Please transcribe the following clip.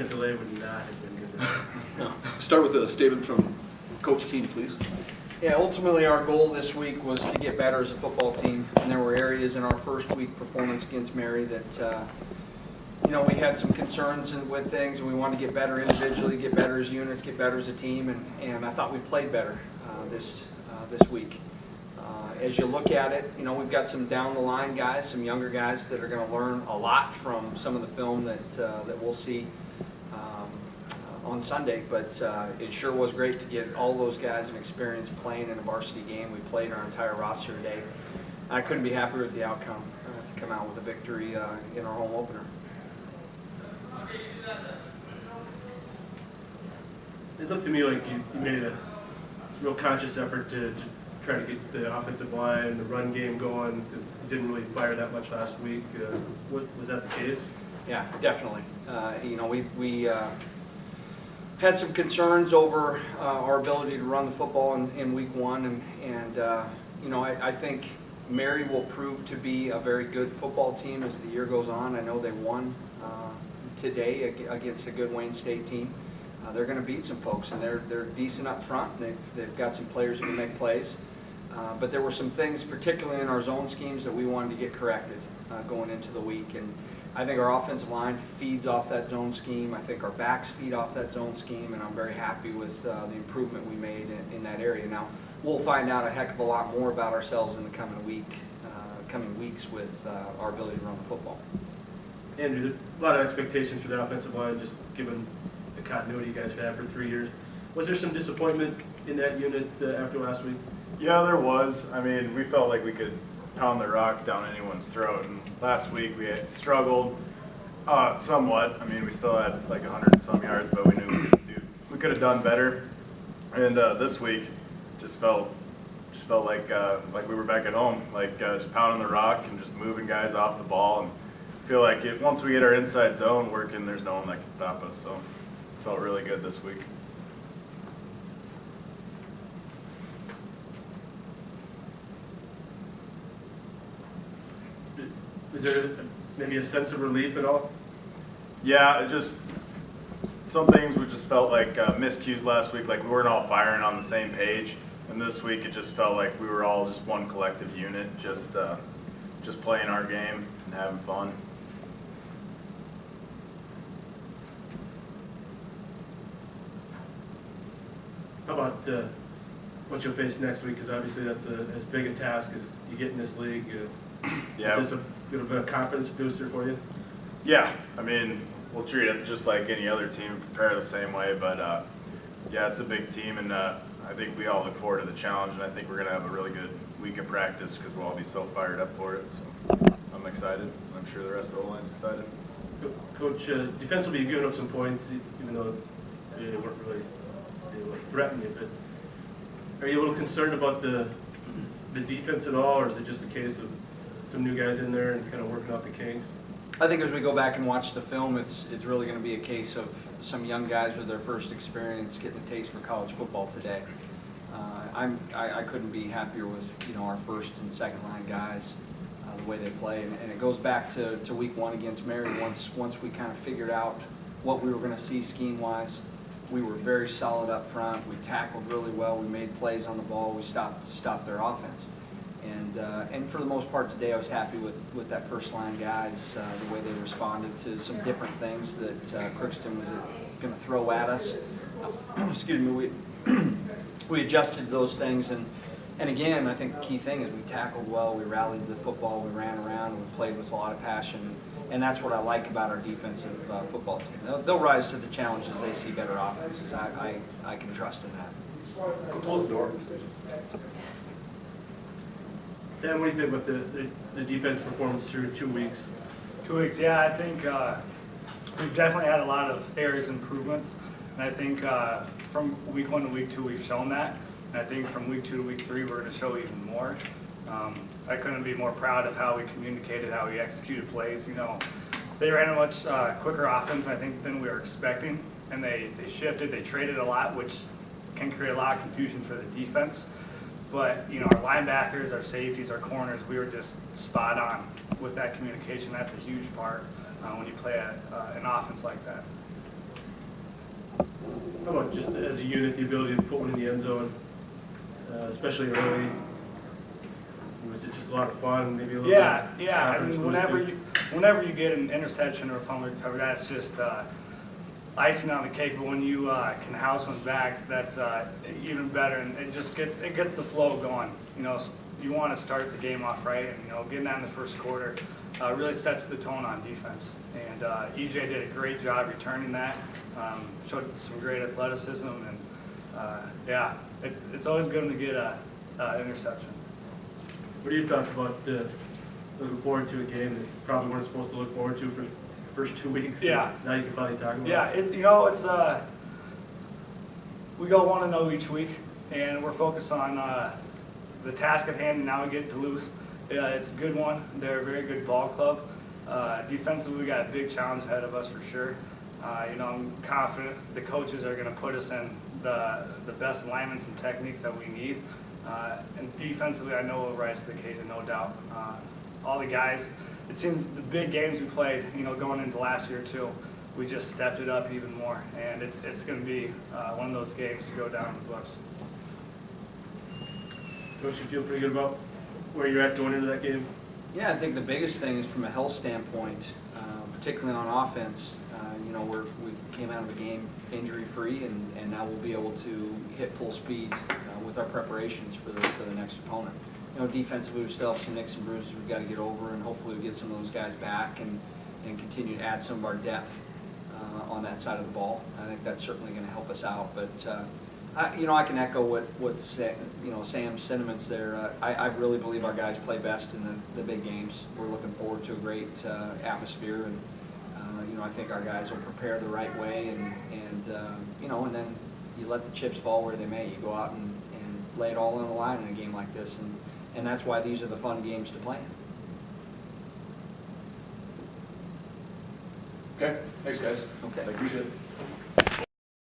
delay would not have been good. No. Start with a statement from Coach Keene, please. Yeah, ultimately our goal this week was to get better as a football team, and there were areas in our first week performance against Mary that we had some concerns with things, and we wanted to get better individually, get better as units, get better as a team, and I thought we played better this week. As you look at it, we've got some down-the-line guys, some younger guys that are going to learn a lot from some of the film that we'll see on Sunday, but it sure was great to get all those guys an experience playing in a varsity game. We played our entire roster today. I couldn't be happier with the outcome to come out with a victory in our home opener. It looked to me like you made a real conscious effort to try to get the offensive line and the run game going. You didn't really fire that much last week. Was that the case? Yeah, definitely. We had some concerns over our ability to run the football in week one, and I think Mary will prove to be a very good football team as the year goes on. I know they won today against a good Wayne State team. They're going to beat some folks, and they're decent up front. They've got some players who can make plays, but there were some things, particularly in our zone schemes, that we wanted to get corrected going into the week. And I think our offensive line feeds off that zone scheme. I think our backs feed off that zone scheme, and I'm very happy with the improvement we made in that area. Now, we'll find out a heck of a lot more about ourselves in the coming weeks with our ability to run the football. Andrew, a lot of expectations for the offensive line, just given the continuity you guys have had for 3 years. Was there some disappointment in that unit after last week? Yeah, there was. I mean, we felt like we could pound the rock down anyone's throat, and last week we had struggled somewhat. I mean, we still had like 100 and some yards, but we knew we could have done better. And this week just felt like we were back at home, just pounding the rock and just moving guys off the ball. And I feel like once we get our inside zone working, there's no one that can stop us. So it felt really good this week. Was there maybe a sense of relief at all? Yeah, some things we just felt like miscues last week, like we weren't all firing on the same page. And this week it just felt like we were all just one collective unit, just playing our game and having fun. How about what you'll face next week? Because obviously that's as big a task as you get in this league. Yeah. Is this a bit of a confidence booster for you? Yeah, I mean, we'll treat it just like any other team, prepare the same way, but yeah, it's a big team, and I think we all look forward to the challenge, and I think we're going to have a really good week of practice because we'll all be so fired up for it. So I'm excited. I'm sure the rest of the line's excited. Coach, defense will be giving up some points, even though they weren't really threatening you, but are you a little concerned about the defense at all, or is it just a case of some new guys in there and kind of working out the kinks? I think as we go back and watch the film, it's really going to be a case of some young guys with their first experience getting a taste for college football today. I couldn't be happier with our first and second line guys, the way they play, and it goes back to week one against Mary. Once we kind of figured out what we were going to see scheme wise, we were very solid up front. We tackled really well. We made plays on the ball. We stopped their offense. And for the most part today, I was happy with that first line guys, the way they responded to some different things that Crookston was going to throw at us. Excuse me, we adjusted those things, and again, I think the key thing is we tackled well, we rallied the football, we ran around, and we played with a lot of passion, and that's what I like about our defensive football team. They'll rise to the challenges they see better offenses. I can trust in that. Close the door. Dan, what do you think about the defense performance through 2 weeks? 2 weeks, yeah, I think we've definitely had a lot of areas improvements, and I think from week 1 to week 2 we've shown that, and I think from week 2 to week 3 we're going to show even more. I couldn't be more proud of how we communicated, how we executed plays. They ran a much quicker offense, I think, than we were expecting, and they shifted, they traded a lot, which can create a lot of confusion for the defense. But, our linebackers, our safeties, our corners, we were just spot on with that communication. That's a huge part when you play an offense like that. How about just as a unit, the ability to put one in the end zone, especially early? Was it just a lot of fun, maybe a little Yeah, bit yeah. I confidence mean, boosting? whenever you get an interception or a fumble recovery, that's just icing on the cake. But when you can house one back, that's even better, and it gets the flow going. You know, you want to start the game off right, and getting that in the first quarter really sets the tone on defense. And EJ did a great job returning that. Showed some great athleticism, and yeah, it's always good to get a interception. What are your thoughts about looking forward to a game that you probably weren't supposed to look forward to for the first 2 weeks? Yeah. Now you can finally talk about Yeah, it. it's we go 1-0 each week, and we're focused on the task at hand. And now we get Duluth. It's a good one. They're a very good ball club. Defensively, we got a big challenge ahead of us for sure. I'm confident the coaches are going to put us in the best alignments and techniques that we need. And defensively, I know we'll rise to the occasion, no doubt. All the guys, it seems the big games we played, going into last year too, we just stepped it up even more. And it's going to be one of those games to go down in the books. Coach, you feel pretty good about where you're at going into that game? Yeah, I think the biggest thing is from a health standpoint, particularly on offense. We came out of a game injury-free, and now we'll be able to hit full speed with our preparations for the next opponent. Defensively, we still have some nicks and bruises we've got to get over, and hopefully we get some of those guys back and continue to add some of our depth on that side of the ball. I think that's certainly going to help us out. But I can echo what Sam's sentiments there. I really believe our guys play best in the big games. We're looking forward to a great atmosphere, and I think our guys will prepare the right way, and then you let the chips fall where they may. You go out and lay it all on the line in a game like this, and that's why these are the fun games to play in. Okay, thanks guys. Okay. I appreciate it.